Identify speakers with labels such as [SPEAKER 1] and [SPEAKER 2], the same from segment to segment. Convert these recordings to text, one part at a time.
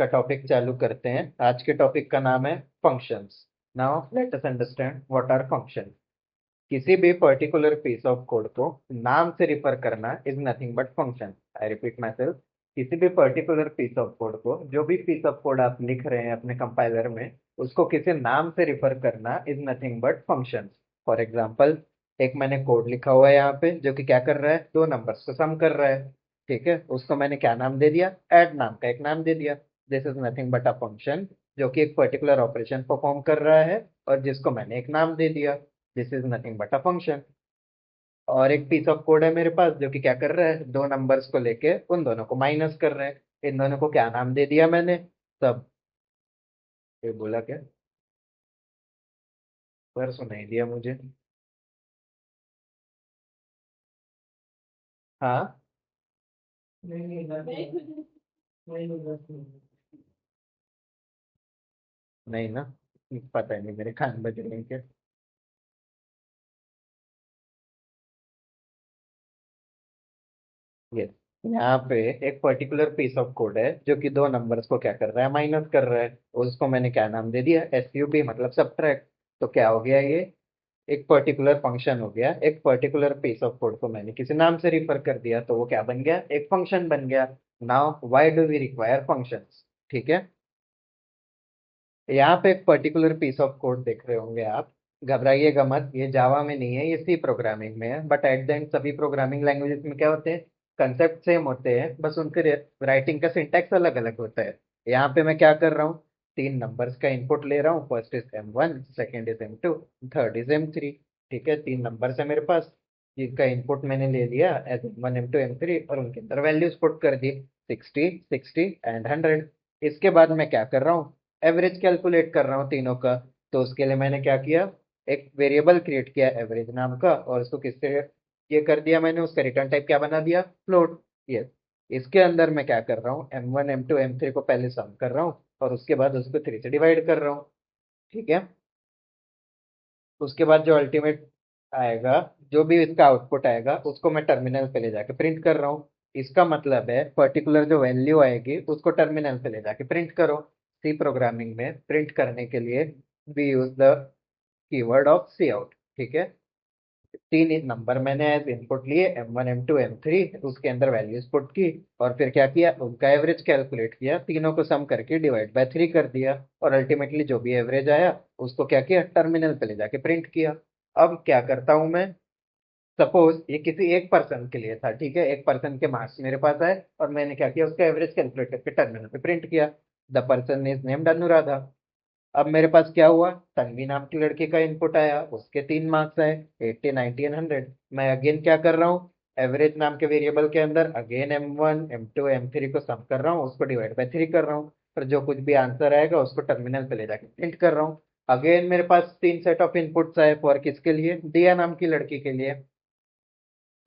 [SPEAKER 1] का टॉपिक चालू करते हैं। आज के टॉपिक का नाम है functions. Now let us understand what are function. किसी भी पर्टिकुलर पीस ऑफ कोड को नाम से रिफर करना is nothing but function. I repeat my self. किसी भी पर्टिकुलर पीस ऑफ कोड को, जो भी पीस ऑफ कोड आप लिख रहे हैं अपने कंपाइलर में, उसको किसी नाम से रिफर करना is nothing but function. For example, एक मैंने कोड लिखा हुआ है यहाँ पे जो कि क्या कर रहा है, दो नंबर्स को सम कर रहा है। ठीक है, उसको मैंने क्या नाम दे दिया, ऐड नाम का एक नाम दे दिया। This is nothing but a function, जो कि एक पर्टिकुलर ऑपरेशन परफॉर्म कर रहा है और जिसको मैंने एक नाम दे दिया। This is nothing but a function. और एक पीस ऑफ कोड है मेरे पास जो कि क्या कर रहा है, दो नंबर्स को लेके उन दोनों को माइनस कर रहे हैं। इन दोनों को क्या नाम दे दिया मैंने, सब। ये बोला क्या, पर सुनाई दिया मुझे। हाँ। नहीं ना, पता नहीं, मेरे कान बज रहे हैं क्या। यस। यहाँ पे एक पर्टिकुलर पीस ऑफ कोड है जो कि दो नंबर्स को क्या कर रहा है, माइनस कर रहा है। उसको मैंने क्या नाम दे दिया, SUB, मतलब सब्ट्रैक्ट। तो क्या हो गया ये, एक पर्टिकुलर फंक्शन हो गया। एक पर्टिकुलर पीस ऑफ कोड को मैंने किसी नाम से रिफर कर दिया तो वो क्या बन गया, एक फंक्शन बन गया। Now why do we require functions. ठीक है, यहाँ पे एक पर्टिकुलर पीस ऑफ कोड देख रहे होंगे आप। घबराइएगा मत, ये जावा में नहीं है, ये सी प्रोग्रामिंग में है। बट एट द एंड सभी प्रोग्रामिंग लैंग्वेजेस में क्या होते हैं, कंसेप्ट सेम होते हैं, बस उनके राइटिंग का सिंटैक्स अलग अलग होता है। यहाँ पे मैं क्या कर रहा हूँ, तीन नंबर्स का इनपुट ले रहा हूँ। First is M1, second is M2, third is M3। ठीक है, तीन नंबर्स है मेरे पास जिनका इनपुट मैंने ले लिया एज M1 M2 M3 और उनके अंदर वैल्यूज पुट कर दी, 60 60 एंड 100। इसके बाद मैं क्या कर रहा हूँ, एवरेज कैलकुलेट कर रहा हूँ तीनों का। तो उसके लिए मैंने क्या किया, एक वेरिएबल क्रिएट किया एवरेज नाम का, और उसको किससे ये कर दिया मैंने, उसका रिटर्न टाइप क्या बना दिया, फ्लोट। यस। इसके अंदर मैं क्या कर रहा हूँ, M1 M2 M3 को पहले सम कर रहा हूँ और उसके बाद उसको 3 से डिवाइड कर रहा हूँ। ठीक है, उसके बाद जो अल्टीमेट आएगा, जो भी इसका आउटपुट आएगा, उसको मैं टर्मिनल पे ले जाके प्रिंट कर रहा हूँ। इसका मतलब है पर्टिकुलर जो वैल्यू आएगी उसको टर्मिनल पे ले जाके प्रिंट करो। सी प्रोग्रामिंग में प्रिंट करने के लिए we use the keyword of cout. ठीक है, तीन नंबर मैंने एज इनपुट लिए, M1 M2 M3, उसके अंदर वैल्यूज पुट की और फिर क्या किया, उनका एवरेज कैलकुलेट किया, तीनों को सम करके डिवाइड बाय 3 कर दिया। और अल्टीमेटली जो भी एवरेज आया उसको क्या किया, टर्मिनल पे ले जाके प्रिंट किया। अब क्या करता हूं मैं, सपोज ये किसी एक पर्सन के लिए था। ठीक है, एक पर्सन के मार्क्स मेरे पास आए और मैंने क्या किया, उसका एवरेज कैलकुलेट करके टर्मिनल पे प्रिंट किया। The person is named Anuradha. अब मेरे पास क्या हुआ, तन्वी नाम की लड़की का इनपुट आया, उसके 3 मार्क्स आए, 80 90 एंड 100। मैं अगेन क्या कर रहा हूँ, एवरेज नाम के वेरिएबल के अंदर अगेन M1 M2 M3 को सम कर रहा हूँ, उसको डिवाइड बाय 3 कर रहा हूँ। फिर जो कुछ भी आंसर आएगा उसको टर्मिनल पे ले जाके प्रिंट कर रहा हूँ। अगेन मेरे पास तीन सेट ऑफ इनपुट्स आए, फॉर किसके लिए, दिया नाम की लड़की के लिए।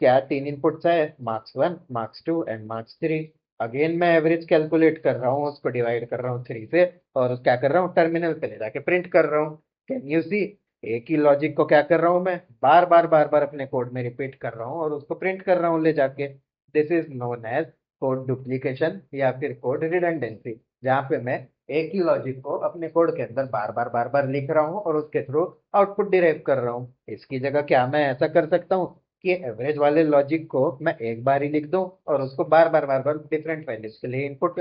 [SPEAKER 1] क्या तीन इनपुट्स है, marks 1 marks 2 and marks 3। Again मैं एवरेज कैलकुलेट कर रहा हूँ, उसको डिवाइड कर रहा हूँ 3 से, और क्या कर रहा हूँ, टर्मिनल पे ले जाके प्रिंट कर रहा हूँ। कैन यू सी, एक ही लॉजिक को क्या कर रहा हूँ मैं, बार बार अपने कोड में रिपीट कर रहा हूँ और उसको प्रिंट कर रहा हूँ ले जाके। This is known as code duplication या फिर कोड रिडंडेंसी, जहाँ पे मैं एक ही लॉजिक को अपने कोड के अंदर बार बार लिख रहा हूँ और उसके थ्रू आउटपुट डिराइव कर रहा हूँ। इसकी जगह क्या मैं ऐसा कर सकता हूँ कि एवरेज वाले लॉजिक को मैं एक बार ही लिख दूं और उसको बार बार डिफरेंट वैल्यूज के लिए इनपुट,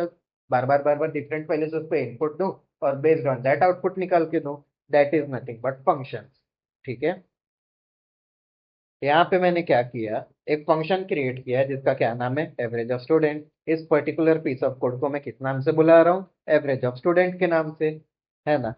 [SPEAKER 1] बार बार डिफरेंट वैल्यूज उस पर इनपुट दूं और बेस्ड ऑन दैट आउटपुट निकाल के दूं। That is nothing but function. ठीक है, यहाँ पे मैंने क्या किया, एक फंक्शन क्रिएट किया है जिसका क्या नाम है, एवरेज ऑफ स्टूडेंट। इस पर्टिकुलर पीस ऑफ कोड को मैं किस नाम से बुला रहा हूँ, एवरेज ऑफ स्टूडेंट के नाम से, है ना।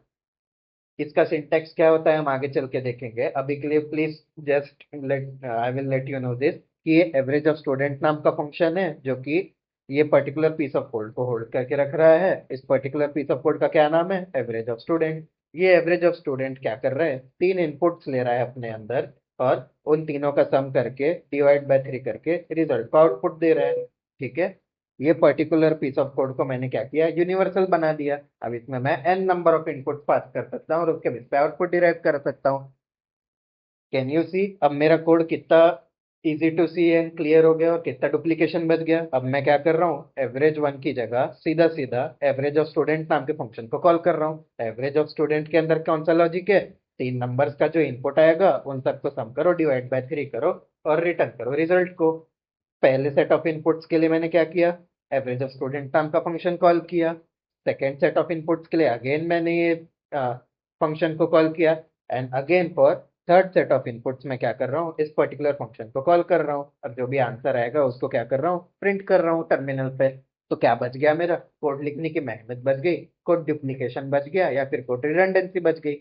[SPEAKER 1] इसका सिंटेक्स क्या होता है हम आगे चल के देखेंगे, अभी के लिए please just let, I will let you know this, कि ये एवरेज ऑफ स्टूडेंट नाम का फंक्शन है जो कि ये पर्टिकुलर पीस ऑफ कोड को होल्ड करके रख रहा है। इस पर्टिकुलर पीस ऑफ कोड का क्या नाम है, एवरेज ऑफ स्टूडेंट। ये एवरेज ऑफ स्टूडेंट क्या कर रहा है, तीन इनपुट्स ले रहा है अपने अंदर और उन तीनों का सम करके डिवाइड बाय 3 करके रिजल्ट को आउटपुट दे रहा है। ठीक है, ये पर्टिकुलर पीस ऑफ कोड को मैंने क्या किया, यूनिवर्सल बना दिया। अब इसमें मैं n नंबर ऑफ इनपुट पास कर सकता हूँ और उसके बेस पे आउटपुट डिराइव कर सकता हूँ। कैन यू सी, अब मेरा कोड कितना easy to see and clear हो गया और कितना डुप्लीकेशन बच गया। अब मैं क्या कर रहा हूँ, एवरेज वन की जगह सीधा सीधा एवरेज ऑफ स्टूडेंट नाम के फंक्शन को कॉल कर रहा हूँ। एवरेज ऑफ स्टूडेंट के अंदर कौन सा लॉजिक है, तीन नंबर्स का जो इनपुट आएगा उन सबको सम करो, डिवाइड बाय थ्री करो और रिटर्न करो रिजल्ट को। पहले सेट ऑफ इनपुट्स के लिए मैंने क्या किया, एवरेज ऑफ स्टूडेंट नाम का फंक्शन कॉल किया। सेकेंड सेट ऑफ इनपुट्स के लिए अगेन मैंने ये फंक्शन को कॉल किया। And again for third set of inputs मैं क्या कर रहा हूँ, इस पर्टिकुलर फंक्शन को कॉल कर रहा हूँ। अब जो भी आंसर आएगा उसको क्या कर रहा हूँ, प्रिंट कर रहा हूँ टर्मिनल पे। तो क्या बच गया, मेरा कोड लिखने की मेहनत बच गई, कोड डुप्लीकेशन बच गया, या फिर कोड रिडंडेंसी बच गई।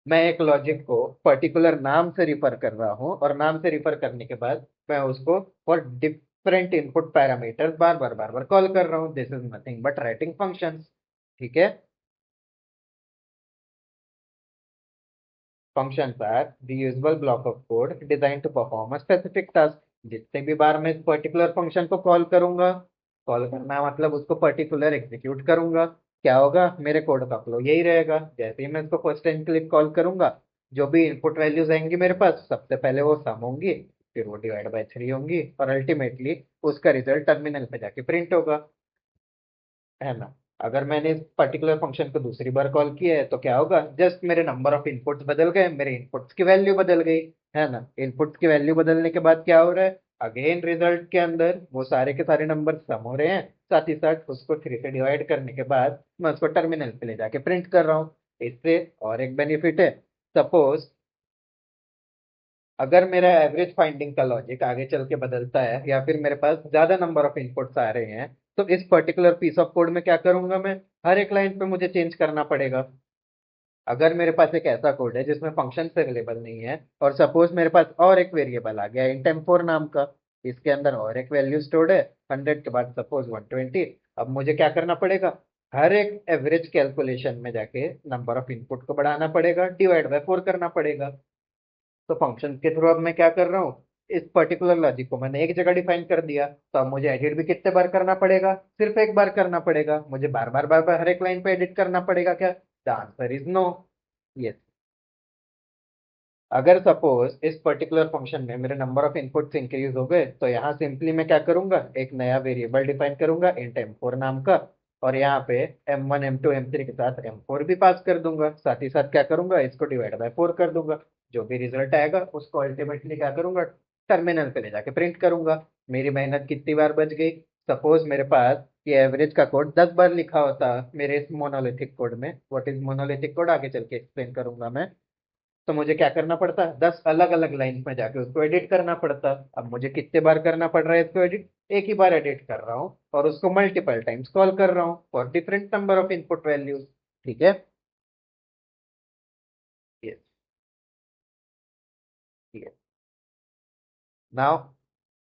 [SPEAKER 1] मैं एक लॉजिक को पर्टिकुलर नाम से रिफर कर रहा हूँ और नाम से रिफर करने के बाद मैं उसको for different input parameters bar bar call कर रहा हूँ। This is nothing but writing functions. ठीक है। Functions are reusable block of code designed to perform a specific task। जितने भी बार मैं इस पर्टिकुलर फंक्शन को कॉल करूंगा, कॉल करना मतलब उसको पर्टिकुलर एग्जीक्यूट करूंगा, क्या होगा, मेरे कोड का फ्लो यही रहेगा। जैसे ही मैं इसको फर्स्ट टाइम के लिए कॉल करूंगा, जो भी इनपुट वैल्यूज आएंगी मेरे पास, सबसे पहले वो सम होंगी, फिर वो डिवाइड बाय थ्री होंगी और अल्टीमेटली उसका रिजल्ट टर्मिनल पे जाके प्रिंट होगा, है ना। अगर मैंने इस पर्टिकुलर फंक्शन को दूसरी बार कॉल किया है तो क्या होगा, जस्ट मेरे नंबर ऑफ इनपुट्स बदल गए, मेरे इनपुट्स की वैल्यू बदल गई, है ना। इनपुट्स की वैल्यू बदलने के बाद क्या हो रहा है, अगेन रिजल्ट के अंदर वो सारे के सारे नंबर सम हो रहे हैं, साथ ही साथ उसको थ्री से डिवाइड करने के बाद मैं उसको टर्मिनल पे ले जाके प्रिंट कर रहा हूँ। इससे और एक बेनिफिट है, सपोज अगर मेरा एवरेज फाइंडिंग का लॉजिक आगे चल के बदलता है या फिर मेरे पास ज्यादा नंबर ऑफ इनपुट्स आ रहे हैं, तो इस पर्टिकुलर पीस ऑफ कोड में क्या करूंगा मैं, हर एक लाइन पे मुझे चेंज करना पड़ेगा। अगर मेरे पास एक ऐसा कोड है जिसमें फंक्शन अवेलेबल नहीं है और सपोज मेरे पास और एक वेरिएबल आ गया इंटेम4 नाम का, इसके अंदर और एक वैल्यू स्टोर्ड है 100 के बाद सपोज 120, अब मुझे क्या करना पड़ेगा, हर एक एवरेज कैलकुलेशन में जाके नंबर ऑफ इनपुट को बढ़ाना पड़ेगा, डिवाइड बाय 4 करना पड़ेगा। तो फंक्शन के थ्रू अब मैं क्या कर रहा हूँ, इस पर्टिकुलर लॉजिक को मैंने एक जगह डिफाइन कर दिया, तो अब मुझे एडिट भी कितने बार करना पड़ेगा, सिर्फ एक बार करना पड़ेगा, मुझे बार बार हर एक लाइन पे एडिट करना पड़ेगा क्या, the answer is no. Yes. अगर सपोज इस पर्टिकुलर फंक्शन में मेरे नंबर ऑफ इनपुट्स इंक्रीज हो गए, तो यहाँ सिंपली मैं क्या करूंगा, एक नया वेरिएबल डिफाइन करूंगा इंट M4 नाम का, और यहाँ पे M1 M2 M3 के साथ M4 भी पास कर दूंगा, साथ ही साथ क्या करूंगा, इसको डिवाइड बाय 4 कर दूंगा। जो भी रिजल्ट आएगा उसको अल्टीमेटली क्या करूंगा, टर्मिनल पे ले जाके प्रिंट करूंगा। मेरी मेहनत कितनी बार बच गई, सपोज मेरे पास ये एवरेज का कोड 10 बार लिखा होता मेरे इस मोनोलिथिक कोड में, व्हाट इज मोनोलिथिक कोड आगे चल के एक्सप्लेन करूंगा मैं, तो मुझे क्या करना पड़ता, 10 अलग अलग लाइन में जाके उसको एडिट करना पड़ता। अब मुझे कितने बार करना पड़ रहा है इसको एडिट, एक ही बार एडिट कर रहा हूँ और उसको मल्टीपल टाइम्स कॉल कर रहा हूँ for different number of input values. ठीक है। यस। ठीक है। नाउ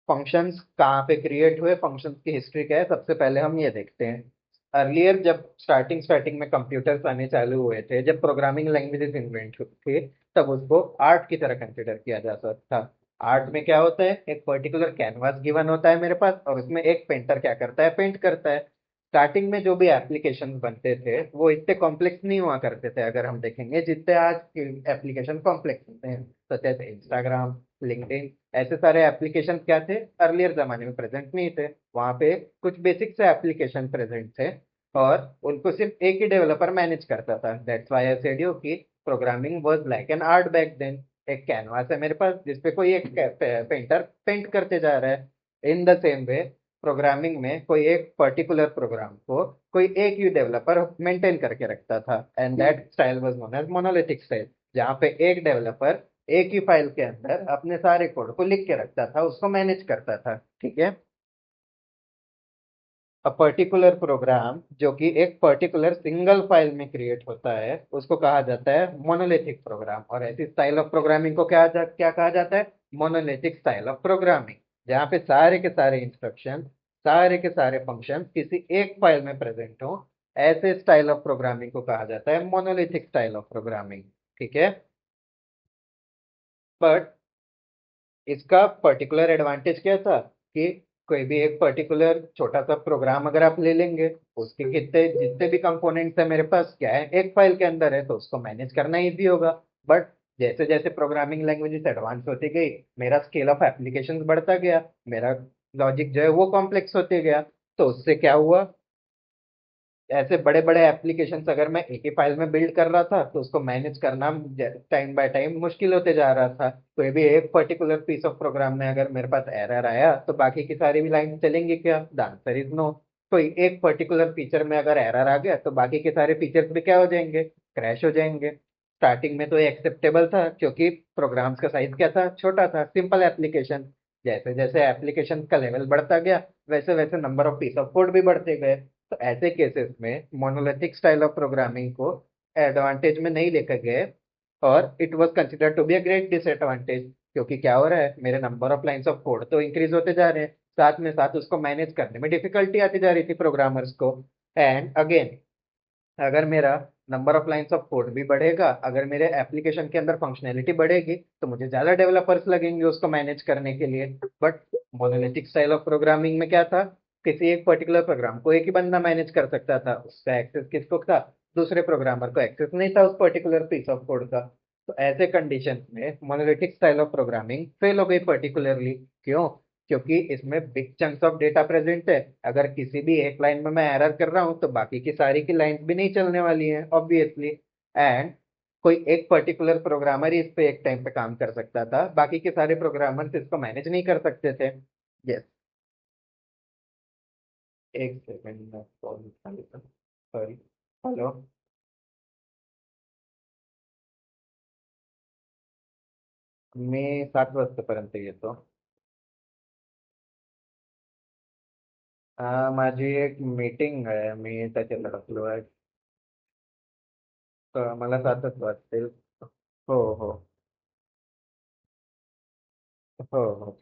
[SPEAKER 1] फंक्शंस कहाँ पे क्रिएट हुए, फंक्शंस की हिस्ट्री क्या है, सबसे पहले हम ये देखते हैं। अर्लियर जब स्टार्टिंग स्टार्टिंग में कंप्यूटर्स आने चालू हुए थे, जब प्रोग्रामिंग लैंग्वेजेस इन्वेंट हुए थे, तब उसको आर्ट की तरह कंसिडर किया जाता था। आर्ट में क्या होता है, एक पर्टिकुलर कैनवास गिवन होता है मेरे पास और उसमें एक पेंटर क्या करता है, पेंट करता है। स्टार्टिंग में जो भी एप्लीकेशन बनते थे वो इतने कॉम्प्लेक्स नहीं हुआ करते थे, अगर हम देखेंगे जितने आज एप्लीकेशन कॉम्प्लेक्स होते हैं, सच इंस्टाग्राम, लिंक्डइन, ऐसे सारे एप्लीकेशन क्या थे, अर्लियर जमाने में प्रेजेंट नहीं थे। वहां पे कुछ बेसिक से एप्लीकेशन प्रेजेंट थे और उनको सिर्फ एक ही डेवलपर मैनेज करता था। That's why I said you कि programming was like an art back then. एक कैनवास है मेरे पास जिसपे कोई एक पेंटर पेंट करते जा रहा है। In the same way programming में कोई एक पर्टिकुलर प्रोग्राम को कोई एक ही डेवलपर मेंटेन करके रखता था, and that style was known as monolithic style, जहाँ पे एक डेवलपर एक ही फाइल के अंदर अपने सारे कोड को लिख के रखता था, उसको मैनेज करता था। ठीक है। अ पर्टिकुलर प्रोग्राम जो कि एक पर्टिकुलर सिंगल फाइल में क्रिएट होता है उसको कहा जाता है मोनोलिथिक प्रोग्राम, और ऐसी स्टाइल ऑफ प्रोग्रामिंग को क्या कहा जाता है, मोनोलिथिक स्टाइल ऑफ प्रोग्रामिंग, जहाँ पे सारे के सारे इंस्ट्रक्शन, सारे के सारे फंक्शन किसी एक फाइल में प्रेजेंट हो, ऐसे स्टाइल ऑफ प्रोग्रामिंग को कहा जाता है मोनोलिथिक स्टाइल ऑफ प्रोग्रामिंग। ठीक है। बट इसका पर्टिकुलर एडवांटेज क्या था कि कोई भी एक पर्टिकुलर छोटा सा प्रोग्राम अगर आप ले लेंगे, उसके कितने जितने भी कंपोनेंट्स है मेरे पास क्या है, एक फाइल के अंदर है, तो उसको मैनेज करना इजी होगा। बट जैसे जैसे प्रोग्रामिंग लैंग्वेजेस एडवांस होती गई, मेरा स्केल ऑफ एप्लीकेशंस बढ़ता गया, मेरा लॉजिक जो है वो कॉम्प्लेक्स होते गया। तो उससे क्या हुआ, ऐसे बड़े बड़े एप्लीकेशंस अगर मैं एक ही फाइल में बिल्ड कर रहा था तो उसको मैनेज करना टाइम बाय टाइम मुश्किल होते जा रहा था। कोई भी एक पर्टिकुलर पीस ऑफ प्रोग्राम में अगर मेरे पास एरर आया तो बाकी की सारी भी लाइन चलेंगी क्या? The answer is no. कोई एक पर्टिकुलर फीचर में अगर एरर आ गया तो बाकी के सारे फीचर्स भी क्या हो जाएंगे? क्रैश हो जाएंगे। स्टार्टिंग में तो ये एक्सेप्टेबल था क्योंकि प्रोग्राम्स का साइज क्या था? छोटा था, सिंपल एप्लीकेशन। जैसे जैसे एप्लीकेशन का लेवल बढ़ता गया वैसे वैसे number of piece of code भी बढ़ते गए। तो ऐसे केसेस में मोनोलिथिक स्टाइल ऑफ प्रोग्रामिंग को एडवांटेज में नहीं लेकर गए, और it was considered to be a great disadvantage. क्योंकि क्या हो रहा है, मेरे number of lines of code तो इंक्रीज होते जा रहे हैं, साथ में साथ उसको मैनेज करने में डिफिकल्टी आती जा रही थी प्रोग्रामर्स को। एंड अगेन, अगर मेरा number of lines of code भी बढ़ेगा, अगर मेरे एप्लीकेशन के अंदर फंक्शनैलिटी बढ़ेगी, तो मुझे ज्यादा डेवलपर्स लगेंगे उसको मैनेज करने के लिए। But monolithic style of programming में क्या था, किसी एक पर्टिकुलर प्रोग्राम को एक ही बंदा मैनेज कर सकता था, उसका एक्सेस किसको था? दूसरे प्रोग्रामर को एक्सेस नहीं था उस पर्टिकुलर पीस ऑफ कोड का। तो ऐसे कंडीशन में monolithic style of programming fail हो गई पर्टिकुलरली। क्यों? क्योंकि इसमें big chunks of data present है। अगर किसी भी एक लाइन में मैं एरर कर रहा हूँ तो बाकी की सारी की लाइंस भी नहीं चलने वाली हैं ऑब्वियसली। एंड कोई एक पर्टिकुलर प्रोग्रामर ही इस पे एक टाइम पे काम कर सकता था, बाकी के सारे प्रोग्रामर्स इसको मैनेज नहीं कर सकते थे। यस। एक सेकंड में कॉल सॉरी। हेलो। मी 7 वाजतापर्यंत येतो. माझी एक मीटिंग आहे, मी त्याच्यात अडकलो आहे. तर मला 7च वाजतील. हो हो. हो हो.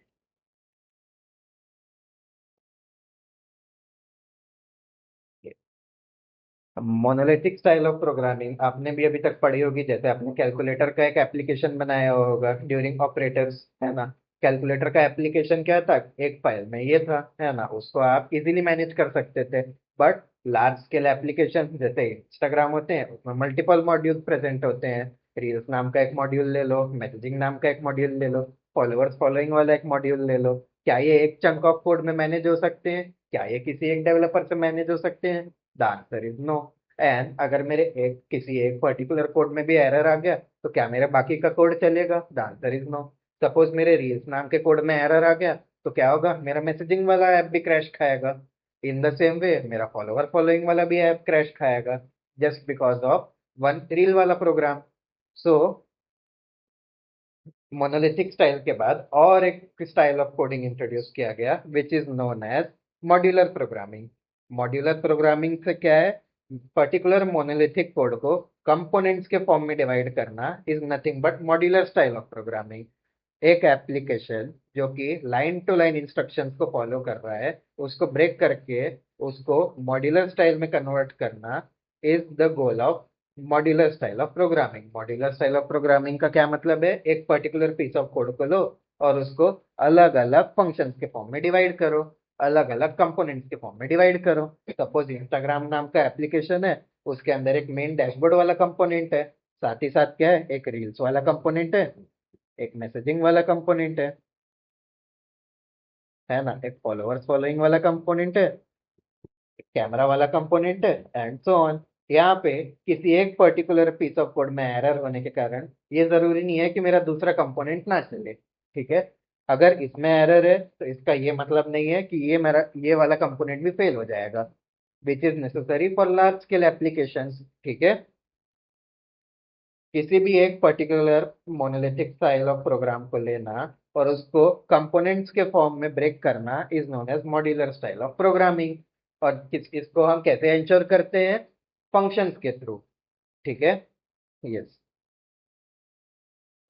[SPEAKER 1] मोनोलिथिक स्टाइल ऑफ प्रोग्रामिंग आपने भी अभी तक पढ़ी होगी, जैसे आपने कैलकुलेटर का एक एप्लीकेशन बनाया होगा ड्यूरिंग ऑपरेटर्स, है ना? कैलकुलेटर का एप्लीकेशन क्या था? एक फाइल में ये था, है ना? उसको आप इजीली मैनेज कर सकते थे। बट लार्ज स्केल एप्लीकेशन जैसे इंस्टाग्राम होते हैं, उसमें मल्टीपल मॉड्यूल्स प्रेजेंट होते हैं। रील्स नाम का एक मॉड्यूल ले लो, मैसेजिंग नाम का एक मॉड्यूल ले लो, फॉलोअर्स फॉलोइंग वाला एक मॉड्यूल ले लो। क्या ये एक चंक ऑफ कोड में मैनेज हो सकते हैं? क्या ये किसी एक डेवलपर से मैनेज हो सकते हैं? The answer is no. And अगर मेरे एक किसी एक पर्टिकुलर कोड में भी एरर आ गया तो क्या मेरे बाकी का कोड चलेगा? The answer is no. Suppose मेरे रील्स नाम के कोड में एरर आ गया तो क्या होगा? मेरा मैसेजिंग वाला ऐप भी क्रैश खाएगा। इन द सेम वे मेरा फॉलोअर फॉलोइंग वाला भी ऐप क्रैश खाएगा, just because of one reel वाला प्रोग्राम। सो मोनोलिथिक स्टाइल के बाद और एक स्टाइल ऑफ कोडिंग इंट्रोड्यूस किया गया which is known as modular programming. Modular programming से क्या है, पर्टिकुलर मोनोलिथिक कोड को कंपोनेंट्स के फॉर्म में डिवाइड करना is nothing but modular style of programming. एक एप्लीकेशन जो कि लाइन टू लाइन इंस्ट्रक्शंस को फॉलो कर रहा है, उसको ब्रेक करके उसको मॉड्यूलर स्टाइल में कन्वर्ट करना is the goal of modular style of programming. Modular style of programming का क्या मतलब है? एक पर्टिकुलर पीस ऑफ कोड को लो और उसको अलग अलग फंक्शंस के फॉर्म में डिवाइड करो, अलग अलग कंपोनेंट्स के फॉर्म में डिवाइड करो। सपोज इंस्टाग्राम नाम का एप्लीकेशन है, उसके अंदर एक मेन डैशबोर्ड वाला कंपोनेंट है, साथ ही साथ क्या है, एक रील्स वाला कंपोनेंट है, एक मैसेजिंग वाला कंपोनेंट है ना, एक फॉलोअर्स फॉलोइंग वाला कंपोनेंट है, एक कैमरा वाला कंपोनेंट है, एंड सो ऑन। यहाँ पे किसी एक पर्टिकुलर पीस ऑफ कोड में एरर होने के कारण ये जरूरी नहीं है कि मेरा दूसरा कंपोनेंट ना चले। ठीक है? अगर इसमें एरर है तो इसका ये मतलब नहीं है कि ये मेरा ये वाला कंपोनेंट भी फेल हो जाएगा, which is necessary for large scale applications. ठीक है? किसी भी एक particular monolithic style of program को लेना और उसको कंपोनेंट्स के फॉर्म में ब्रेक करना is known as modular style of programming. और इसको हम कैसे एंश्योर करते हैं? फंक्शंस के थ्रू। ठीक है? यस।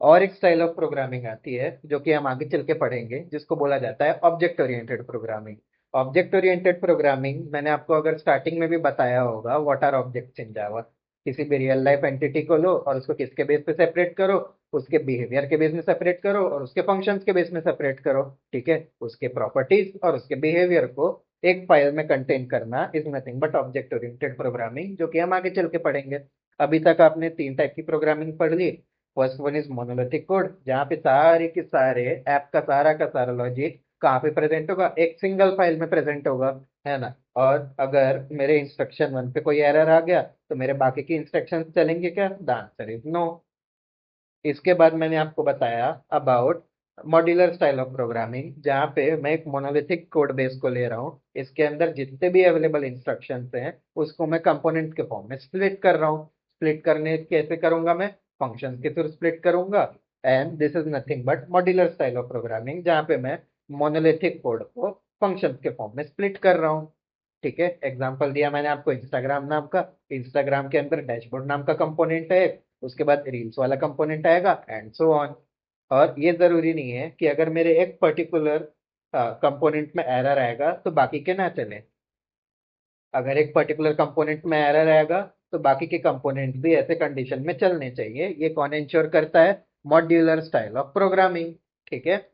[SPEAKER 1] और एक स्टाइल ऑफ प्रोग्रामिंग आती है जो कि हम आगे चल के पढ़ेंगे, जिसको बोला जाता है object oriented programming. Object oriented programming मैंने आपको अगर स्टार्टिंग में भी बताया होगा, व्हाट आर ऑब्जेक्ट्स इन जावा। किसी भी रियल लाइफ एंटिटी को लो और उसको किसके बेस पे सेपरेट करो? उसके बिहेवियर के बेस में सेपरेट करो और उसके फंक्शंस के बेस में सेपरेट करो। ठीक है? उसके प्रॉपर्टीज और उसके बिहेवियर को एक फाइल में कंटेन करना is nothing but object oriented programming, जो कि हम आगे चल के पढ़ेंगे। अभी तक आपने 3 टाइप की प्रोग्रामिंग पढ़ ली। First one is monolithic code, जहाँ पे सारे के सारे ऐप का सारा लॉजिक कहाँ पे प्रेजेंट होगा, एक सिंगल फाइल में प्रेजेंट होगा, है ना। और अगर मेरे इंस्ट्रक्शन वन पे कोई एरर आ गया तो मेरे बाकी की इंस्ट्रक्शंस चलेंगे क्या? The answer is no. इसके बाद मैंने आपको बताया about modular style of programming, जहाँ पे मैं एक मोनोलिथिक कोड बेस को ले रहा हूँ, इसके अंदर जितने भी अवेलेबल इंस्ट्रक्शंस हैं उसको मैं कंपोनेंट के फॉर्म में स्प्लिट कर रहा हूँ। स्प्लिट करने कैसे करूंगा? मैं फंक्शंस के थ्रू स्प्लिट करूंगा। And this is nothing but modular style of programming, जहाँ पे मैं मोनोलिथिक कोड को फंक्शंस के फॉर्म में स्प्लिट कर रहा हूँ। ठीक है, एग्जांपल दिया मैंने आपको इंस्टाग्राम नाम का। इंस्टाग्राम के अंदर डैशबोर्ड नाम का कंपोनेंट है, उसके बाद रील्स वाला कंपोनेंट आएगा एंड सो ऑन। और ये जरूरी नहीं है कि अगर मेरे एक पर्टिकुलर कंपोनेंट में एरर आएगा तो बाकी के ना चले। अगर एक पर्टिकुलर कंपोनेंट में एरर आएगा तो बाकी के कंपोनेंट भी ऐसे कंडीशन में चलने चाहिए। ये कौन इंश्योर करता है? Modular style of programming. ठीक है,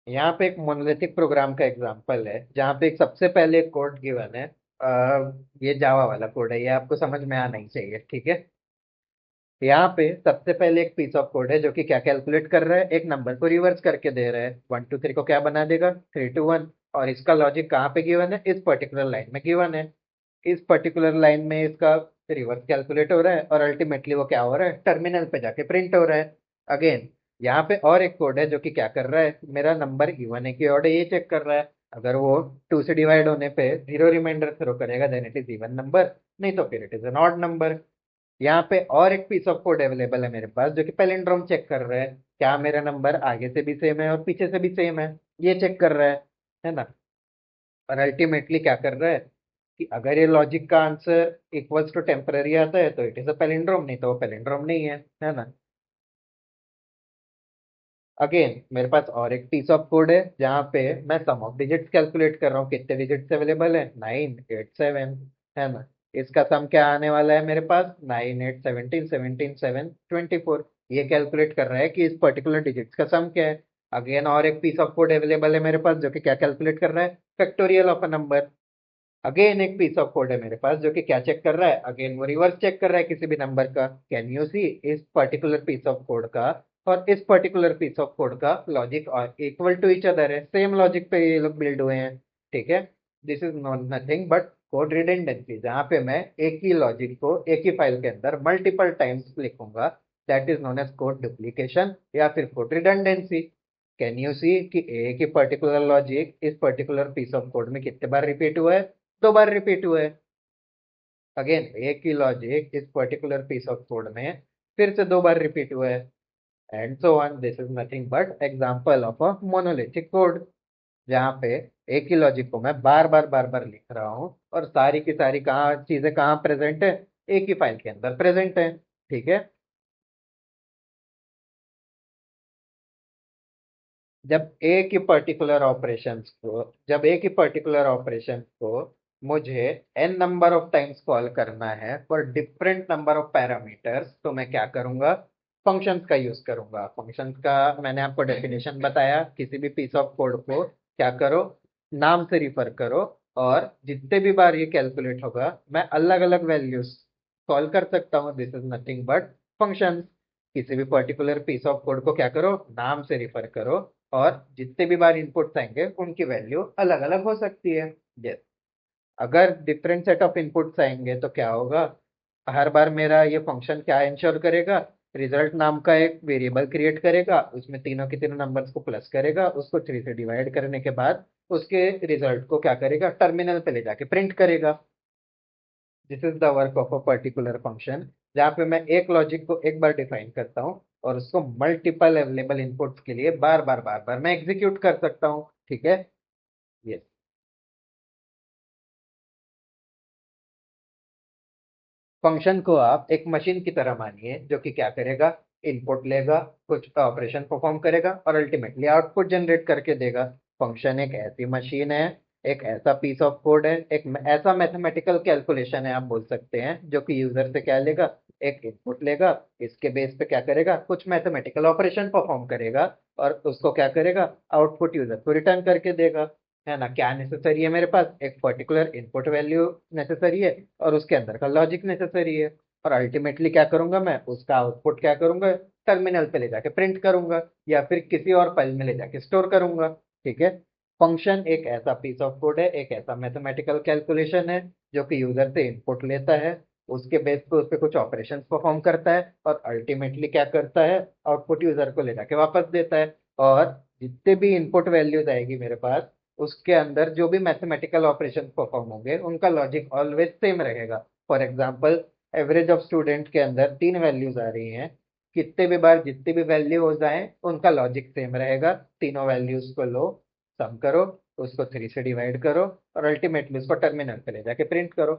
[SPEAKER 1] यहाँ पे एक मोनोलिथिक प्रोग्राम का एग्जांपल है, जहाँ पे एक सबसे पहले कोड गिवन है। ये जावा वाला कोड है, ये आपको समझ में आना ही चाहिए। ठीक है, यहाँ पे सबसे पहले एक पीस ऑफ कोड है जो कि क्या कैलकुलेट कर रहा है, एक नंबर को रिवर्स करके दे रहा है। 1 2 3 को क्या बना देगा? 3 2 1। और इसका लॉजिक कहाँ पे गिवन है? इस पर्टिकुलर लाइन में गिवन है। इस पर्टिकुलर लाइन में इसका रिवर्स कैलकुलेट हो रहा है और अल्टीमेटली वो क्या हो रहा है? टर्मिनल पे जाके प्रिंट हो रहा है। अगेन यहाँ पे और एक कोड है जो कि क्या कर रहा है, मेरा नंबर इवन है कि ऑड है ये चेक कर रहा है। अगर वो 2 से डिवाइड होने पे जीरो रिमाइंडर थ्रो करेगा then it is even number, नहीं तो फिर it is an odd number. यहाँ पे और एक पीस ऑफ कोड अवेलेबल है मेरे पास जो कि पैलिंड्रोम चेक कर रहा है, क्या मेरा नंबर आगे से भी सेम है और पीछे से भी सेम है, ये चेक कर रहा है ना। और अल्टीमेटली क्या कर रहा है कि अगर ये लॉजिक का आंसर इक्वल्स टू टेम्पररी आता है तो इट इज अ पैलिंड्रोम, नहीं तो वो पैलिंड्रोम नहीं है ना। अगेन मेरे पास और एक पीस ऑफ कोड है जहाँ पे मैं सम ऑफ डिजिट्स कैलकुलेट कर रहा हूँ, कितने डिजिट्स अवेलेबल है? 9 8 7, है ना। इसका सम क्या आने वाला है मेरे पास? 9 8 17 17 7 24। ये कैलकुलेट कर रहा है कि इस पर्टिकुलर डिजिट्स का सम क्या है। अगेन और एक पीस ऑफ कोड अवेलेबल है मेरे पास जो कि क्या कैलकुलेट कर रहा है? Factorial of a number. Again एक पीस ऑफ कोड है मेरे पास जो कि क्या चेक कर रहा है? अगेन वो रिवर्स चेक कर रहा है किसी भी नंबर का। कैन यू सी इस पर्टिकुलर पीस ऑफ कोड का और इस पर्टिकुलर पीस ऑफ कोड का लॉजिक और इक्वल टू ईच अदर है, सेम लॉजिक पे ये लोग बिल्ड हुए हैं। ठीक है, this is not nothing but code redundancy, जहाँ पे मैं एक ही लॉजिक को एक ही फाइल के अंदर मल्टीपल टाइम्स लिखूंगा, that is known as code duplication या फिर code redundancy. Can you see कि एक ही पर्टिकुलर लॉजिक इस पर्टिकुलर पीस ऑफ कोड में कितने बार रिपीट हुआ है? 2 बार रिपीट हुआ है। अगेन एक ही लॉजिक इस पर्टिकुलर पीस ऑफ कोड में फिर से 2 बार रिपीट हुआ है and so on. This is nothing but example of a monolithic code, जहाँ पे एक ही लॉजिक को मैं बार बार लिख रहा हूँ और सारी की सारी कहाँ चीजें कहाँ प्रेजेंट है? एक ही फाइल के अंदर प्रेजेंट है। ठीक है, जब एक ही पर्टिकुलर ऑपरेशन को मुझे N number of times call करना है for different number of parameters, तो मैं क्या करूंगा? फंक्शंस का यूज करूंगा। फंक्शंस का मैंने आपको डेफिनेशन बताया, किसी भी पीस ऑफ कोड को क्या करो? नाम से रिफर करो, और जितने भी बार ये कैलकुलेट होगा मैं अलग अलग वैल्यूज कॉल कर सकता हूँ। This is nothing but functions. किसी भी पर्टिकुलर पीस ऑफ कोड को क्या करो? नाम से रिफर करो, और जितने भी बार इनपुट्स आएंगे उनकी वैल्यू अलग अलग हो सकती है। यस, अगर डिफरेंट सेट ऑफ इनपुट्स आएंगे तो क्या होगा? हर बार मेरा ये फंक्शन क्या इंश्योर करेगा? रिजल्ट नाम का एक वेरिएबल क्रिएट करेगा, उसमें तीनों के तीनों नंबर्स को प्लस करेगा, उसको 3 से डिवाइड करने के बाद उसके रिजल्ट को क्या करेगा? टर्मिनल पे ले जाके प्रिंट करेगा। This is the work of a particular function, जहाँ पे मैं एक लॉजिक को एक बार डिफाइन करता हूँ और उसको मल्टीपल अवेलेबल इनपुट्स के लिए बार बार मैं एग्जीक्यूट कर सकता हूँ। ठीक है, ये फंक्शन को आप एक मशीन की तरह मानिए जो कि क्या करेगा? इनपुट लेगा, कुछ ऑपरेशन परफॉर्म करेगा और अल्टीमेटली आउटपुट जनरेट करके देगा। फंक्शन एक ऐसी मशीन है, एक ऐसा पीस ऑफ कोड है, एक ऐसा मैथमेटिकल कैलकुलेशन है आप बोल सकते हैं, जो कि यूजर से क्या लेगा? एक इनपुट लेगा, इसके बेस पे क्या करेगा? कुछ मैथमेटिकल ऑपरेशन परफॉर्म करेगा और उसको क्या करेगा? आउटपुट यूजर को रिटर्न करके देगा। है ना। क्या नेसेसरी है मेरे पास, एक पर्टिकुलर इनपुट वैल्यू नेसेसरी है और उसके अंदर का लॉजिक नेसेसरी है। और अल्टीमेटली क्या करूंगा मैं, उसका आउटपुट क्या करूंगा, टर्मिनल पे ले जाके प्रिंट करूंगा या फिर किसी और फाइल में ले जाके स्टोर करूंगा। ठीक है। फंक्शन एक ऐसा पीस ऑफ कोड है, एक ऐसा मैथमेटिकल कैलकुलेशन है जो कि यूजर से इनपुट लेता है, उसके बेस पे उस पे कुछ ऑपरेशंस परफॉर्म करता है और अल्टीमेटली क्या करता है, आउटपुट यूजर को ले जाके वापस देता है। और जितने भी इनपुट वैल्यूज आएगी मेरे पास, उसके अंदर जो भी मैथमेटिकल ऑपरेशन परफॉर्म होंगे उनका लॉजिक ऑलवेज सेम रहेगा। For example, average of student के अंदर 3 वैल्यूज आ रही हैं, कितने भी बार जितनी भी वैल्यू हो जाए उनका लॉजिक सेम रहेगा। तीनों वैल्यूज को लो, सम करो, उसको 3 से डिवाइड करो और अल्टीमेटली उसको टर्मिनल पे ले जाके प्रिंट करो।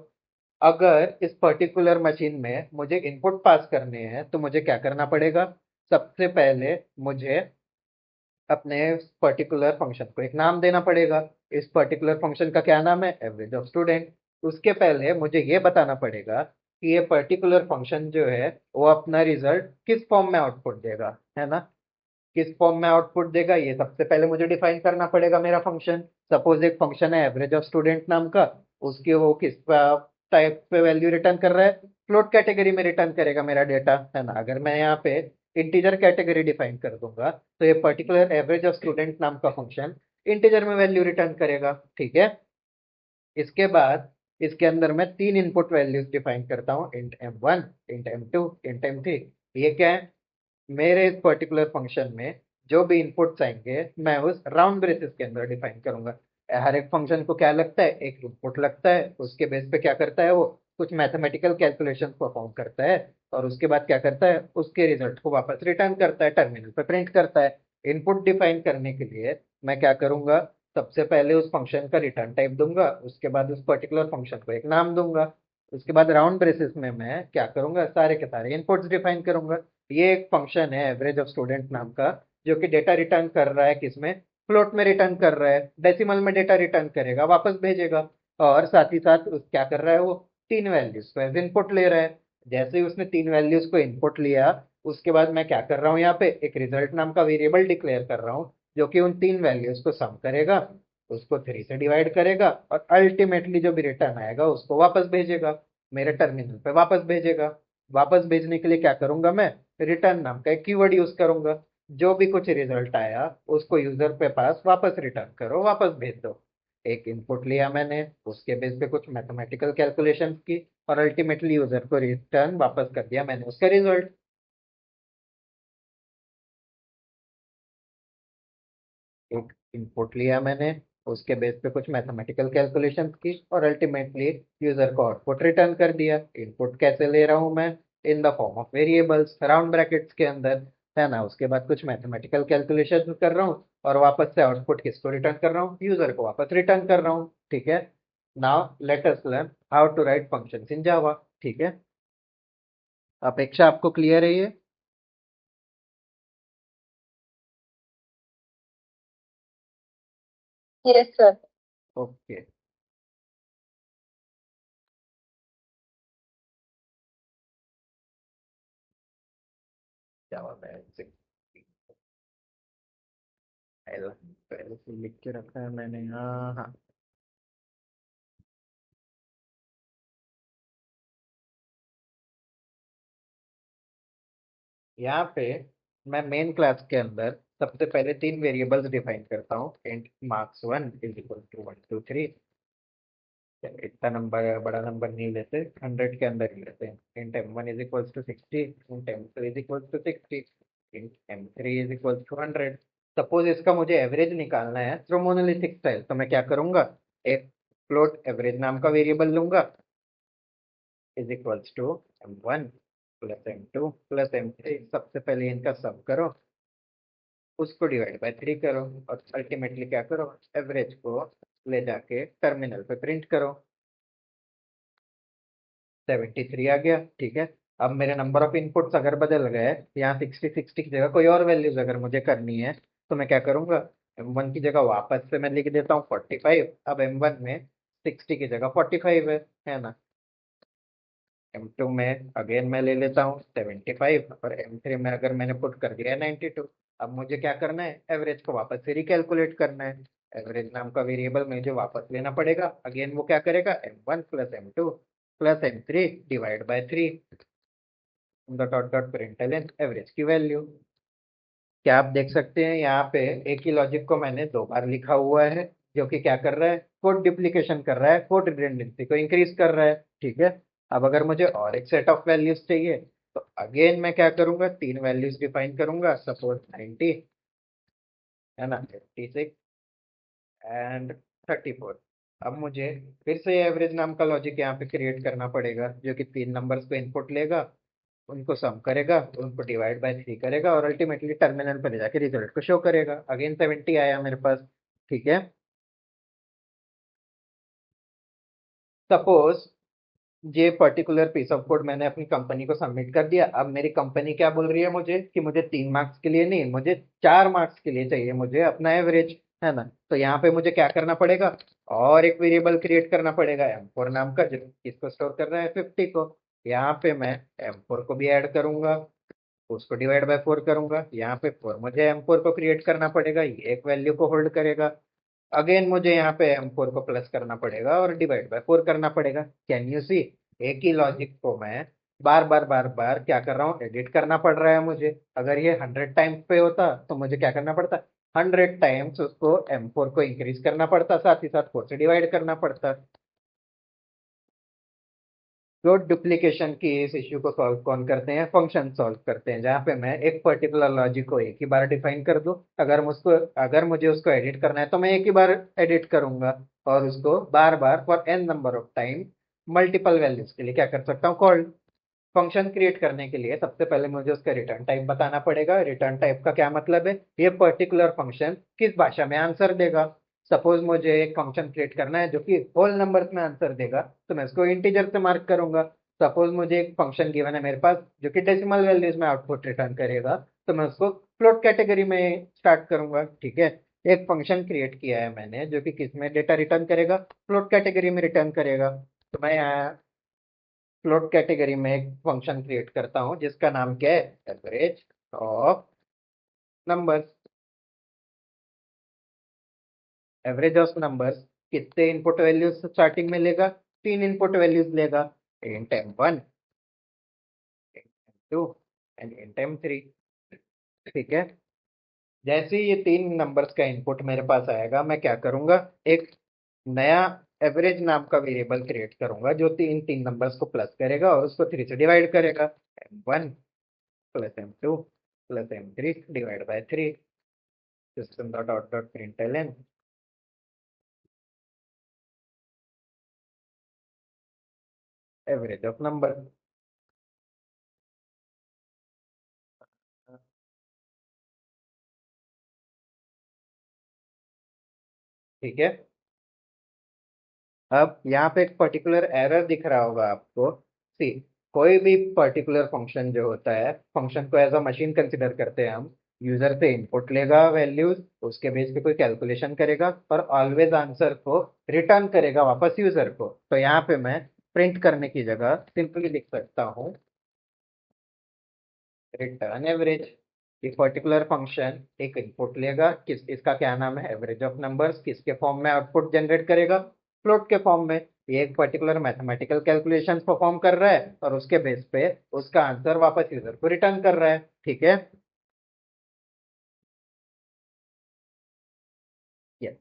[SPEAKER 1] अगर इस पर्टिकुलर मशीन में मुझे इनपुट पास करने हैं तो मुझे क्या करना पड़ेगा, सबसे पहले मुझे अपने पर्टिकुलर फंक्शन को एक नाम देना पड़ेगा। इस पर्टिकुलर फंक्शन का क्या नाम है, एवरेज ऑफ स्टूडेंट। उसके पहले मुझे ये बताना पड़ेगा कि ये पर्टिकुलर फंक्शन जो है वो अपना रिजल्ट किस फॉर्म में आउटपुट देगा, है ना। किस फॉर्म में आउटपुट देगा ये सबसे पहले मुझे डिफाइन करना पड़ेगा मेरा फंक्शन। सपोज एक फंक्शन है एवरेज ऑफ स्टूडेंट नाम का, उसके वो किस टाइप पे वैल्यू रिटर्न कर रहा है, फ्लोट कैटेगरी में रिटर्न करेगा मेरा डेटा, है ना। अगर मैं यहाँ पे इंटीजर कैटेगरी डिफाइन कर दूंगा तो ये पर्टिकुलर एवरेज ऑफ स्टूडेंट नाम का फंक्शन इंटीजर में वैल्यू रिटर्न करेगा। ठीक है। इसके बाद इसके अंदर मैं 3 इनपुट वैल्यूज डिफाइन करता हूँ, int m1, int m2, int m3। ये क्या है, मेरे इस पर्टिकुलर फंक्शन में जो भी इनपुट्स आएंगे मैं उस राउंड ब्रेसेस के अंदर डिफाइन करूंगा। हर एक फंक्शन को क्या लगता है, एक इनपुट लगता है, उसके बेस पे क्या करता है वो कुछ मैथमेटिकल कैलकुलेशन परफॉर्म करता है और उसके बाद क्या करता है, उसके रिजल्ट को वापस रिटर्न करता है, टर्मिनल पे प्रिंट करता है। इनपुट डिफाइन करने के लिए मैं क्या करूंगा, सबसे पहले उस फंक्शन का रिटर्न टाइप दूंगा, उसके बाद उस पर्टिकुलर फंक्शन को एक नाम दूंगा, उसके बाद राउंड ब्रेसेस में मैं क्या करूंगा, सारे के सारे इनपुट्स डिफाइन करूंगा। ये एक फंक्शन है एवरेज ऑफ स्टूडेंट नाम का, जो कि डेटा रिटर्न कर रहा है किसमें, फ्लोट में रिटर्न कर रहा है, डेसिमल में डेटा रिटर्न करेगा, वापस भेजेगा। और साथ ही साथ क्या कर रहा है वो, 3 वैल्यूज को एज इनपुट ले रहा है। जैसे ही उसने 3 वैल्यूज को इनपुट लिया, उसके बाद मैं क्या कर रहा हूँ, यहाँ पे एक रिजल्ट नाम का वेरिएबल डिक्लेयर कर रहा हूँ जो कि उन 3 वैल्यूज को सम करेगा, उसको 3 से डिवाइड करेगा और अल्टीमेटली जो भी रिटर्न आएगा उसको वापस भेजेगा, मेरे टर्मिनल पे वापस भेजेगा। वापस भेजने के लिए क्या करूंगा मैं, रिटर्न नाम का एक कीवर्ड यूज करूंगा। जो भी कुछ रिजल्ट आया उसको यूजर पे पास वापस रिटर्न करो, वापस भेज दो। एक इनपुट लिया मैंने, उसके बेस पे कुछ मैथमेटिकल कैलकुलेशंस की और अल्टीमेटली यूजर को रिटर्न वापस कर दिया मैंने उसका रिजल्ट। एक इनपुट लिया मैंने, उसके बेस पे कुछ मैथमेटिकल कैलकुलेशंस की और अल्टीमेटली यूजर को आउटपुट रिटर्न कर दिया। इनपुट कैसे ले रहा हूँ मैं, in the form of variables round brackets के अंदर, है ना। उसके बाद कुछ मैथमेटिकल कैलकुलेशन कर रहा हूँ और वापस से आउटपुट किसको रिटर्न कर रहा हूँ, यूजर को वापस रिटर्न कर रहा हूँ। ठीक है। Now let us learn how to write functions in Java. ठीक है। अपेक्षा आपको क्लियर है ये।
[SPEAKER 2] Yes sir.
[SPEAKER 1] ओके। जावा में पहले से लिख के रखा है मैंने, हाँ हाँ। यहाँ पे मैं मेन क्लास के अंदर सबसे पहले 3 वेरिएबल्स डिफाइन करता हूँ, int marks1 is equal to 1 2 3। इतना नंबर बड़ा नंबर नहीं लेते, 100 के अंदर ही लेते हैं। Int m1 is equal to 60, int m2 is equal to 60, int m3 is equal to 100। Suppose इसका मुझे एवरेज निकालना है थ्रू मोनोलिथिक स्टाइल, तो मैं क्या करूंगा, एक फ्लोट एवरेज नाम का वेरिएबल लूंगा, is equals to m1 plus m2 plus m3। सबसे पहले इनका सम करो, उसको डिवाइड बाय 3 करो और अल्टीमेटली क्या करो, एवरेज को ले जाके टर्मिनल पे प्रिंट करो। 73 आ गया। ठीक है। अब मेरे नंबर ऑफ इनपुट्स अगर बदल गए, यहाँ 60 की जगह कोई और वैल्यूज अगर मुझे करनी है, तो मैं क्या करूंगा, m1 की जगह वापस से मैं लिख देता हूँ 45। अब m1 में 60 की जगह 45 है ना। m2 में अगेन मैं ले लेता हूँ 75 और m3 में अगर मैंने पुट कर दिया है 92। अब मुझे क्या करना है, एवरेज को वापस से रिकैलकुलेट करना है। एवरेज नाम का वेरिएबल मुझे वापस लेना पड़ेगा। अगेन वो क्या करेगा, M1 plus M2 plus M3 divide by 3 dot dot dot println average की वैल्यू। क्या आप देख सकते हैं यहाँ पे एक ही लॉजिक को मैंने दो बार लिखा हुआ है, जो कि क्या कर रहा है, कोड डुप्लीकेशन कर रहा है, कोड रिडंडेंसी को इंक्रीज कर रहा है। ठीक है। अब अगर मुझे और एक सेट ऑफ वैल्यूज चाहिए, तो अगेन मैं क्या करूंगा, तीन वैल्यूज डिफाइन करूंगा, सपोज 90, है ना, 56 एंड 34। अब मुझे फिर से एवरेज नाम का लॉजिक यहाँ पे क्रिएट करना पड़ेगा, जो कि तीन नंबर्स को इनपुट लेगा, उनको सम करेगा, उनको डिवाइड बाय 3 करेगा और अल्टीमेटली टर्मिनल पर ले जाके रिजल्ट को शो करेगा। अगेन 70 आया मेरे पास। ठीक है। सपोज ये पर्टिकुलर पीस ऑफ कोड मैंने अपनी कंपनी को सबमिट कर दिया। अब मेरी कंपनी क्या बोल रही है मुझे, कि मुझे 3 मार्क्स के लिए नहीं, मुझे 4 मार्क्स के लिए चाहिए मुझे अपना एवरेज, है ना। तो यहाँ पे मुझे क्या करना पड़ेगा, और एक वेरिएबल क्रिएट करना पड़ेगा M4 नाम का, जो किसको स्टोर कर रहा है, 50 को। यहाँ पे मैं M4 को भी ऐड करूंगा, उसको डिवाइड बाय 4 करूंगा। यहाँ पे 4 मुझे M4 को क्रिएट करना पड़ेगा, ये एक वैल्यू को होल्ड करेगा। अगेन मुझे यहाँ पे M4 को प्लस करना पड़ेगा और डिवाइड बाय 4 करना पड़ेगा। कैन यू सी, एक ही लॉजिक को मैं बार बार क्या कर रहा हूँ, एडिट करना पड़ रहा है मुझे। अगर ये 100 टाइम्स पे होता तो मुझे क्या करना पड़ता, 100 टाइम्स उसको M4 को इंक्रीज करना पड़ता, साथ ही साथ 4 से डिवाइड करना पड़ता। तो डुप्लीकेशन की इस इश्यू को सॉल्व कौन करते हैं, फंक्शन सॉल्व करते हैं, जहाँ पे मैं एक पर्टिकुलर लॉजिक को एक ही बार डिफाइन कर दूं। अगर मुझे उसको एडिट करना है तो मैं एक ही बार एडिट करूंगा, और उसको बार बार for an number of time multiple values के लिए क्या कर सकता हूँ, कॉल। फंक्शन क्रिएट करने के लिए सबसे पहले मुझे उसका रिटर्न टाइप बताना पड़ेगा। रिटर्न टाइप का क्या मतलब है, ये पर्टिकुलर फंक्शन किस भाषा में आंसर देगा। सपोज मुझे एक फंक्शन क्रिएट करना है जो कि होल नंबर्स में आंसर देगा, तो मैं इसको इंटीजर से मार्क करूंगा। सपोज मुझे एक फंक्शन गिवन है मेरे पास, जो कि डेसिमल वैल्यूज में आउटपुट रिटर्न करेगा, तो मैं उसको फ्लोट कैटेगरी में स्टार्ट करूंगा। ठीक है। एक फंक्शन क्रिएट किया है मैंने, जो कि किस में डेटा रिटर्न करेगा, फ्लोट कैटेगरी में रिटर्न करेगा। तो मैं यहाँ फ्लोट कैटेगरी में एक फंक्शन क्रिएट करता हूँ, जिसका नाम क्या है, average of numbers. Average of numbers कितने इनपुट वैल्यूज स्टार्टिंग में लेगा, तीन इनपुट वैल्यूज लेगा, int M1, M2 and int M3। ठीक है। जैसे ही ये तीन नंबर्स का इनपुट मेरे पास आएगा, मैं क्या करूंगा, एक नया एवरेज नाम का वेरिएबल क्रिएट करूंगा, जो तीन तीन नंबर्स को प्लस करेगा और उसको 3 से डिवाइड करेगा। M1 plus M2 plus M3 divide by 3 system dot out dot println average of number. ठीक है। अब यहाँ पे एक पर्टिकुलर एरर दिख रहा होगा आपको। सी, कोई भी पर्टिकुलर फंक्शन जो होता है, फंक्शन को एज अ मशीन कंसिडर करते हैं हम। यूजर से इनपुट लेगा वैल्यूज, उसके बेस पे कोई कैलकुलेशन करेगा और ऑलवेज आंसर को रिटर्न करेगा वापस यूजर को। तो यहाँ पे मैं प्रिंट करने की जगह सिंपली लिख सकता हूँ, रिटर्न एवरेज। एक पर्टिकुलर फंक्शन एक इनपुट लेगा, किस इसका क्या नाम है, एवरेज ऑफ नंबर्स, किसके फॉर्म में आउटपुट जनरेट करेगा, फ्लोट के फॉर्म में। ये एक पर्टिकुलर मैथमेटिकल कैलकुलेशन परफॉर्म कर रहा है और उसके बेस पे उसका आंसर वापस यूजर को रिटर्न कर रहा है। ठीक है। ये,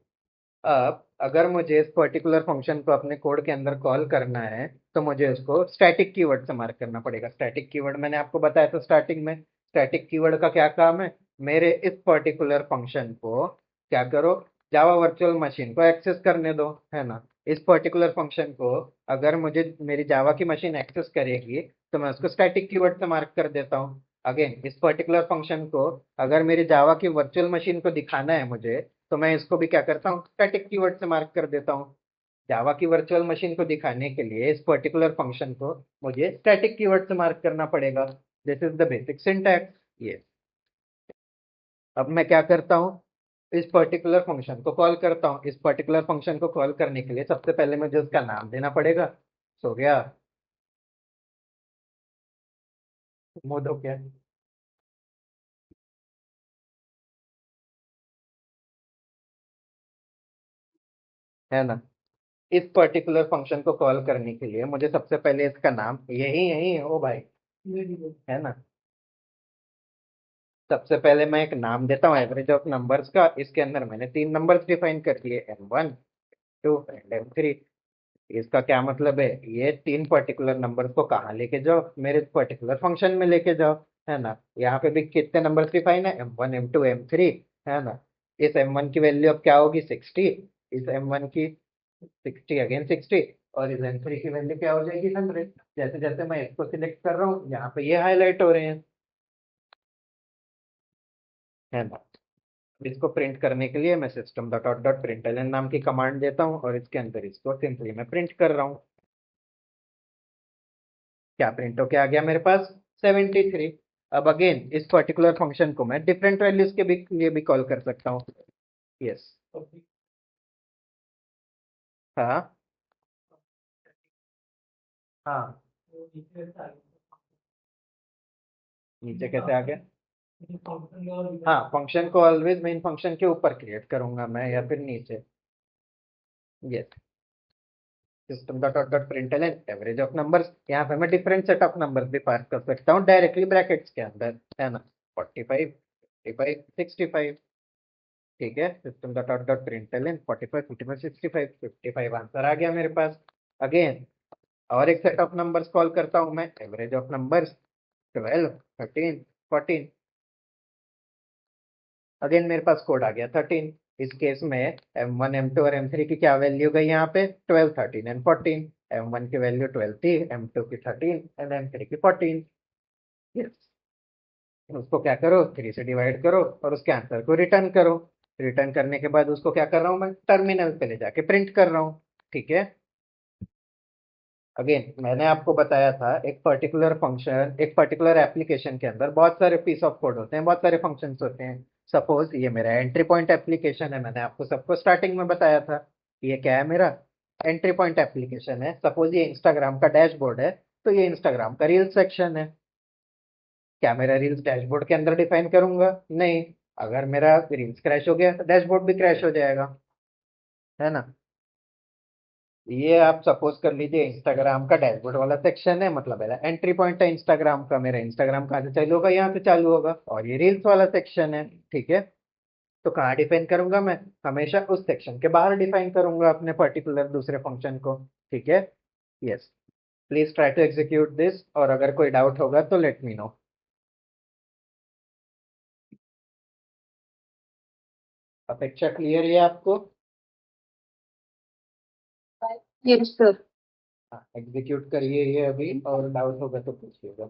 [SPEAKER 1] अब अगर मुझे इस पर्टिकुलर फंक्शन को अपने कोड के अंदर कॉल करना है, तो मुझे उसको स्टैटिक कीवर्ड से मार्क करना पड़ेगा। स्टैटिक कीवर्ड मैंने आपको बताया था स्टार्टिंग में। स्टैटिक कीवर्ड का क्या काम है, मेरे इस पर्टिकुलर फंक्शन को क्या करो, जावा वर्चुअल मशीन को एक्सेस करने दो, है ना। इस पर्टिकुलर फंक्शन को अगर मुझे मेरी जावा की मशीन एक्सेस करेगी, तो मैं उसको स्टैटिक कीवर्ड से मार्क कर देता हूँ। अगेन इस पर्टिकुलर फंक्शन को अगर मेरी जावा की वर्चुअल मशीन को दिखाना है मुझे, तो मैं इसको भी क्या करता हूँ, स्टैटिक कीवर्ड से मार्क कर देता हूँ। जावा की वर्चुअल मशीन को दिखाने के लिए इस पर्टिकुलर फंक्शन को मुझे स्टैटिक कीवर्ड से मार्क करना पड़ेगा। This is the basic syntax. ये, अब मैं क्या करता हूँ, इस पर्टिकुलर फंक्शन को कॉल करता हूँ। इस पर्टिकुलर फंक्शन को कॉल करने के लिए सबसे पहले मुझे उसका नाम देना पड़ेगा। सो गया, मुंह धो गया। है ना। इस पर्टिकुलर फंक्शन को कॉल करने के लिए मुझे सबसे पहले इसका नाम, यही यही है ओ भाई, है ना। सबसे पहले मैं एक नाम देता हूँ एवरेज ऑफ नंबर्स का। इसके अंदर मैंने तीन नंबर्स डिफाइन कर दिए, M1 M2 एंड M3। इसका क्या मतलब है, ये तीन पर्टिकुलर नंबर्स को कहाँ लेके जाओ, मेरे पर्टिकुलर फंक्शन में लेके जाओ, है ना। यहाँ पे भी कितने नंबर्स डिफाइन है, M1 M2 M3, है ना। इस M1 की वैल्यू अब क्या होगी, 60। इस M1 की 60 अगेन 60, और इस M3 की वैल्यू क्या हो जाएगी, 100। जैसे जैसे मैं इसको सिलेक्ट कर रहा हूँ, यहाँ पे ये हाईलाइट हो रहे हैं, है ना। इसको प्रिंट करने के लिए मैं system dot dot dot println नाम की कमांड देता हूँ, और इसके अंदर इसको सिंपली मैं प्रिंट कर रहा हूँ। क्या प्रिंट होके आ गया मेरे पास, 73। अब अगेन इस पर्टिकुलर फंक्शन को मैं डिफरेंट वैल्यूज के भी लिए भी कॉल कर सकता हूँ। यस। हाँ हाँ। नीचे कैसे आ गया, हाँ फंक्शन को ऑलवेज मेन फंक्शन के ऊपर क्रिएट करूंगा मैं, या फिर नीचे। Yes. System dot dot dot println average of numbers, यहाँ पे मैं डिफरेंट सेट ऑफ नंबर्स भी पास कर सकता हूँ डायरेक्टली ब्रैकेट्स के अंदर, है ना। 45 55 65। ठीक है, system dot dot dot println 45 55 65 55 answer आ गया मेरे पास। अगेन और एक सेट ऑफ नंबर्स कॉल करता हूँ मैं, एवरेज ऑफ नंबर्स 12 13 14। अगेन मेरे पास कोड आ गया 13। इस केस में M1 M2 और M3 की क्या वैल्यू गई यहाँ पे, 12 13 एंड 14। M1 की वैल्यू 12 थी, M2 की 13 एंड M3 की 14। यस। उसको क्या करो, 3 से डिवाइड करो और उसके आंसर को रिटर्न करो। रिटर्न करने के बाद उसको क्या कर रहा हूँ मैं, टर्मिनल पे ले जाके प्रिंट कर रहा हूँ। ठीक है। अगेन मैंने आपको बताया था, एक पर्टिकुलर फंक्शन, एक पर्टिकुलर एप्लीकेशन के अंदर बहुत सारे पीस ऑफ कोड होते हैं, बहुत सारे फंक्शंस होते हैं। सपोज ये मेरा एंट्री पॉइंट एप्लीकेशन है, मैंने आपको सबको स्टार्टिंग में बताया था। ये क्या है, मेरा एंट्री पॉइंट एप्लीकेशन है। सपोज ये इंस्टाग्राम का डैशबोर्ड है, तो ये इंस्टाग्राम का रील्स सेक्शन है। क्या मेरा रील्स डैशबोर्ड के अंदर डिफाइन करूंगा, नहीं। अगर मेरा रील्स क्रैश हो गया तो डैशबोर्ड भी क्रैश हो जाएगा, है ना। ये आप सपोज कर लीजिए इंस्टाग्राम का डैशबोर्ड वाला सेक्शन है, मतलब मेरा एंट्री पॉइंट है इंस्टाग्राम का, मेरा इंस्टाग्राम कहाँ से चालू होगा, यहाँ से चालू होगा। और ये रील्स वाला सेक्शन है। ठीक है। तो कहाँ डिफाइन करूंगा मैं, हमेशा उस सेक्शन के बाहर डिफाइन करूंगा अपने पर्टिकुलर दूसरे फंक्शन को। ठीक है। Yes. Please try to execute this, और अगर कोई डाउट होगा तो लेट मी नो। अपेक्षा क्लियर है आपको।
[SPEAKER 2] Yes sir.
[SPEAKER 1] हाँ एग्जीक्यूट करिए ये अभी, और डाउट होगा तो पूछिएगा।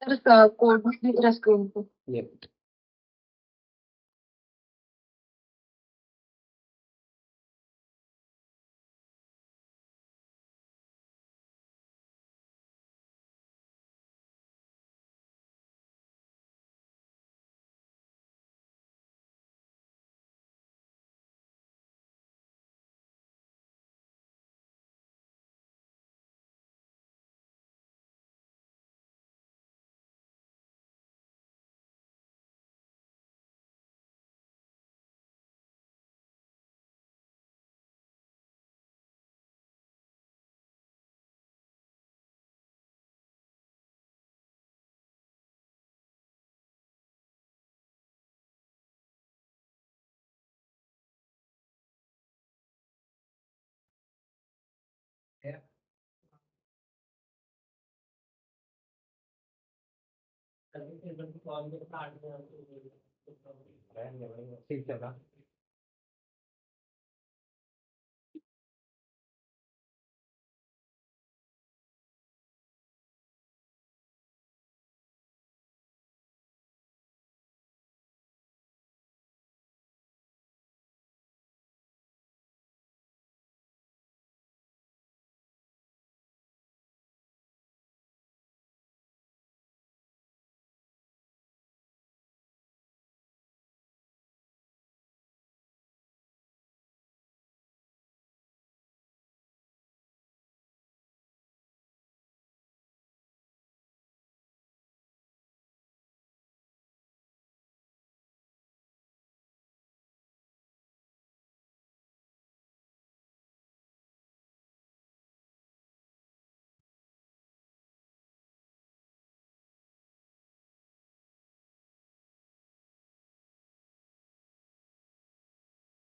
[SPEAKER 2] सर कोड भी दिख रहा स्क्रीन पे।
[SPEAKER 1] ये ठीक है ना।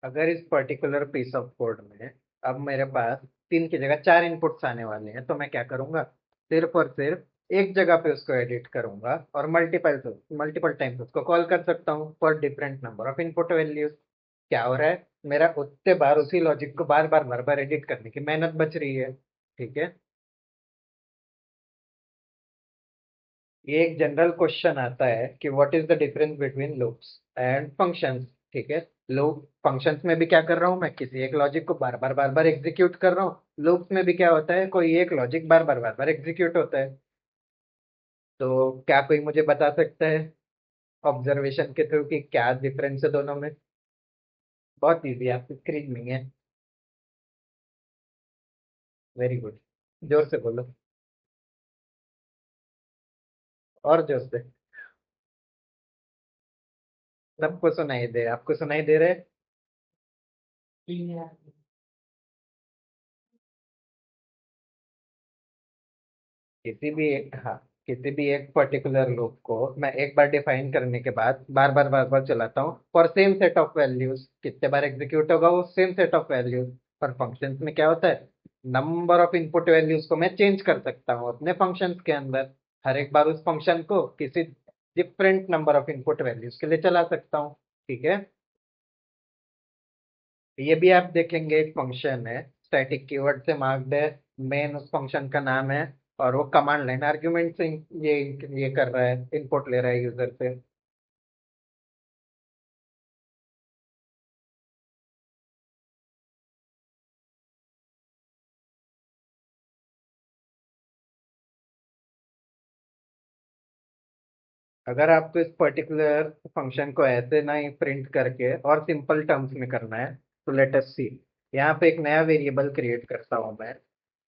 [SPEAKER 1] अगर इस पर्टिकुलर पीस ऑफ कोड में अब मेरे पास 3 की जगह 4 इनपुट्स आने वाले हैं, तो मैं क्या करूंगा? सिर्फ और सिर्फ एक जगह पे उसको एडिट करूंगा और मल्टीपल मल्टीपल टाइम्स उसको कॉल कर सकता हूँ for different number of input values. क्या हो रहा है? मेरा उतने बार उसी लॉजिक को बार बार बार बार एडिट करने की मेहनत बच रही है। ठीक है। ये एक जनरल क्वेश्चन आता है कि what is the difference between loops and functions. ठीक है। लूप फंक्शंस में भी क्या कर रहा हूँ, मैं किसी एक लॉजिक को बार बार एग्जीक्यूट कर रहा हूँ। लूप्स में भी क्या होता है, कोई एक लॉजिक बार बार एग्जीक्यूट होता है। तो क्या कोई मुझे बता सकता है ऑब्जर्वेशन के थ्रू कि क्या डिफरेंस है दोनों में? बहुत इजी है, आपकी स्क्रीन में ही है। Very good. जोर से बोलो। और जोर से। सबको सुनाई दे, आपको सुनाई दे रहे? किसी भी एक, हाँ, किसी भी एक पर्टिकुलर लूप को मैं एक बार डिफाइन करने के बाद बार बार चलाता हूँ for same set of values. कितने बार एग्जीक्यूट होगा वो सेम सेट ऑफ वैल्यूज। पर फंक्शंस में क्या होता है, नंबर ऑफ इनपुट वैल्यूज को मैं चेंज कर सकता हूँ अपने फंक्शंस के अंदर। हर एक बार उस फंक्शन को किसी different number of input values के लिए चला सकता हूँ। ठीक है। ये भी आप देखेंगे, एक फंक्शन है स्टैटिक कीवर्ड से मार्क्ड है। मेन उस फंक्शन का नाम है और वो कमांड लाइन आर्गुमेंट से ये कर रहा है, इनपुट ले रहा है यूजर से। अगर आपको इस पर्टिकुलर फंक्शन को ऐसे ना ही प्रिंट करके और सिंपल टर्म्स में करना है, तो लेट अस सी। यहाँ पे एक नया वेरिएबल क्रिएट करता हूँ मैं,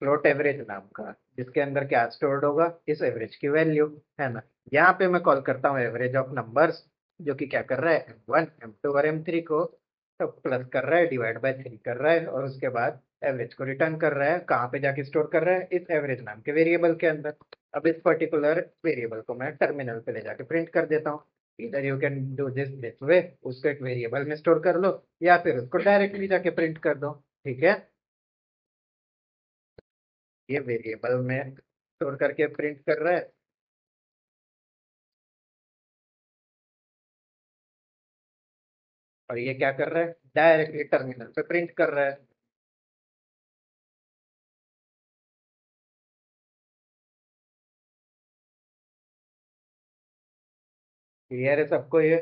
[SPEAKER 1] फ्लोट एवरेज नाम का, जिसके अंदर क्या स्टोर्ड होगा, इस एवरेज की वैल्यू। है ना? यहाँ पे मैं कॉल करता हूँ एवरेज ऑफ नंबर्स, जो कि क्या कर रहा है, M1 M2 और M3 को तो प्लस कर रहा है, डिवाइड बाय 3 कर रहा है, और उसके बाद एवरेज को रिटर्न कर रहा है। कहाँ पे जाके स्टोर कर रहा है, इस एवरेज नाम के वेरिएबल के अंदर। अब इस पर्टिकुलर वेरिएबल को मैं टर्मिनल पे ले जाके प्रिंट कर देता हूँ। इधर you can do this way, उसको एक वेरिएबल में स्टोर कर लो या फिर उसको डायरेक्टली जाके प्रिंट कर दो। ठीक है। ये वेरिएबल में स्टोर करके प्रिंट कर रहा है, और ये क्या कर रहा है, डायरेक्टली टर्मिनल पे प्रिंट कर रहा है। क्लियर है सबको ये?